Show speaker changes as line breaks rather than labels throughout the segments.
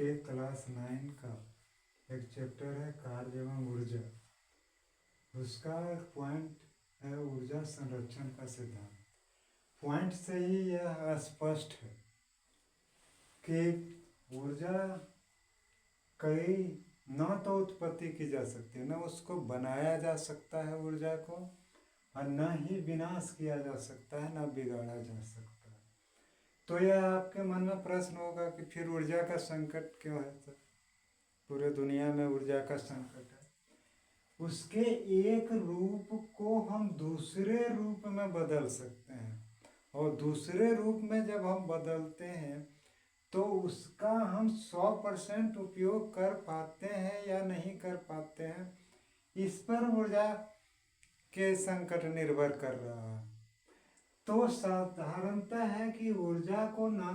के क्लास 9 का एक चैप्टर है कार्य एवं ऊर्जा। उसका पॉइंट है ऊर्जा संरक्षण का सिद्धांत। पॉइंट से ही यह स्पष्ट है कि ऊर्जा कई न तो उत्पत्ति की जा सकती है, न उसको बनाया जा सकता है ऊर्जा को, और न ही विनाश किया जा सकता है, न बिगाड़ा जा सकता है। तो यह आपके मन में प्रश्न होगा कि फिर ऊर्जा का संकट क्यों है सर? पूरे दुनिया में ऊर्जा का संकट है। उसके एक रूप को हम दूसरे रूप में बदल सकते हैं, और दूसरे रूप में जब हम बदलते हैं तो उसका हम 100% उपयोग कर पाते हैं या नहीं कर पाते हैं, इस पर ऊर्जा के संकट निर्भर कर रहा है। तो साधारणतः है कि ऊर्जा को ना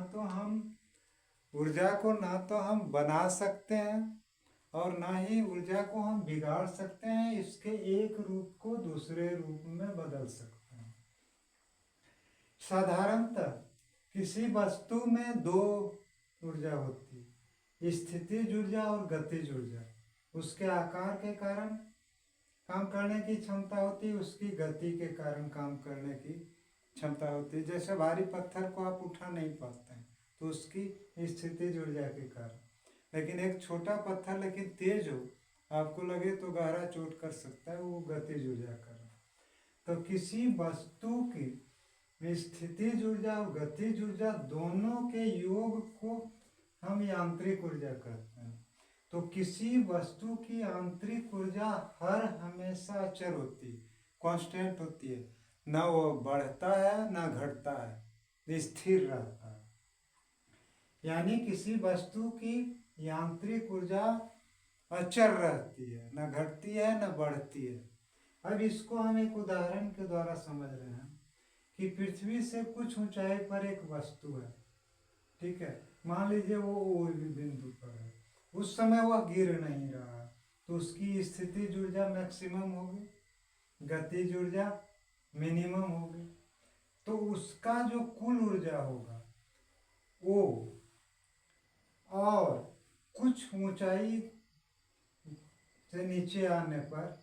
तो हम बना सकते हैं और ना ही ऊर्जा को हम बिगाड़ सकते हैं, इसके एक रूप को दूसरे रूप में बदल सकते हैं। साधारणतः किसी वस्तु में दो ऊर्जा होती है, स्थितिज ऊर्जा और गतिज ऊर्जा। उसके आकार के कारण काम करने की क्षमता होती है, उसकी गति के कारण काम करने की क्षमता होती है। जैसे भारी पत्थर को आप उठा नहीं पाते हैं तो उसकी स्थितिज ऊर्जा के कारण, लेकिन एक छोटा पत्थर लेकिन तेज हो, आपको लगे तो गहरा चोट कर सकता है, वो गतिज ऊर्जा का। तो किसी वस्तु की स्थितिज ऊर्जा और गतिज ऊर्जा दोनों के योग को हम यांत्रिक ऊर्जा कहते हैं। तो किसी वस्तु की आंतरिक ऊर्जा हर हमेशा अचर होती है, कांस्टेंट होती है, ना वो बढ़ता है ना घटता है, स्थिर रहता है। यानी किसी वस्तु की यांत्रिक ऊर्जा अचर रहती है, न घटती है न बढ़ती है। अब इसको हम एक उदाहरण के द्वारा समझ रहे हैं कि पृथ्वी से कुछ ऊंचाई पर एक वस्तु है, ठीक है। मान लीजिए वो बिंदु पर है, उस समय वह गिर नहीं रहा, तो उसकी स्थितिज ऊर्जा मैक्सिमम होगी, गतिज ऊर्जा मिनिमम होगी। तो उसका जो कुल ऊर्जा होगा वो, और कुछ ऊंचाई से नीचे आने पर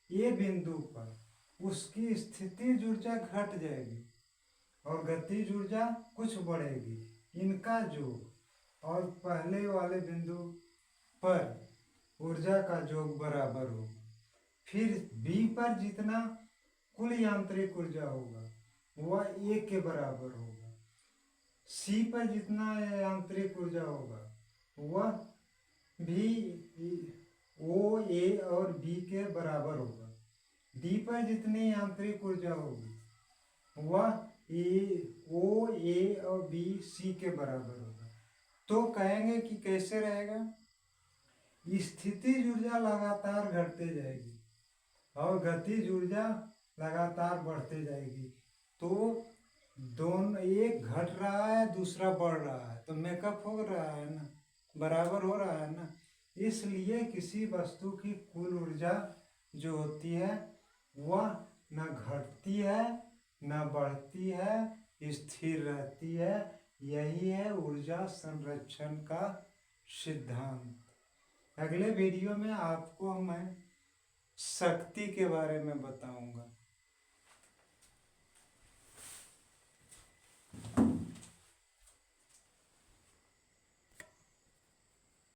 ये बिंदु पर उसकी स्थितिज ऊर्जा घट जाएगी और गतिज ऊर्जा कुछ बढ़ेगी। इनका योग और पहले वाले बिंदु पर ऊर्जा का योग बराबर होगा। फिर बी पर जितना कुल यांत्रिक ऊर्जा होगा वह ए के बराबर होगा। सी पर जितना यांत्रिक ऊर्जा होगा वह भी ओ ए और बी के बराबर होगा। डी पर जितनी यांत्रिक ऊर्जा होगी वह ओ ए और बी सी के बराबर होगा। तो कहेंगे कि कैसे रहेगा? स्थितिज ऊर्जा लगातार घटते जाएगी और गतिज ऊर्जा लगातार बढ़ते जाएगी। तो दोनों, एक घट रहा है दूसरा बढ़ रहा है, तो मेकअप हो रहा है ना, बराबर हो रहा है ना। इसलिए किसी वस्तु की कुल ऊर्जा जो होती है वह न घटती है न बढ़ती है, स्थिर रहती है। यही है ऊर्जा संरक्षण का सिद्धांत। अगले वीडियो में आपको मैं शक्ति के बारे में बताऊंगा।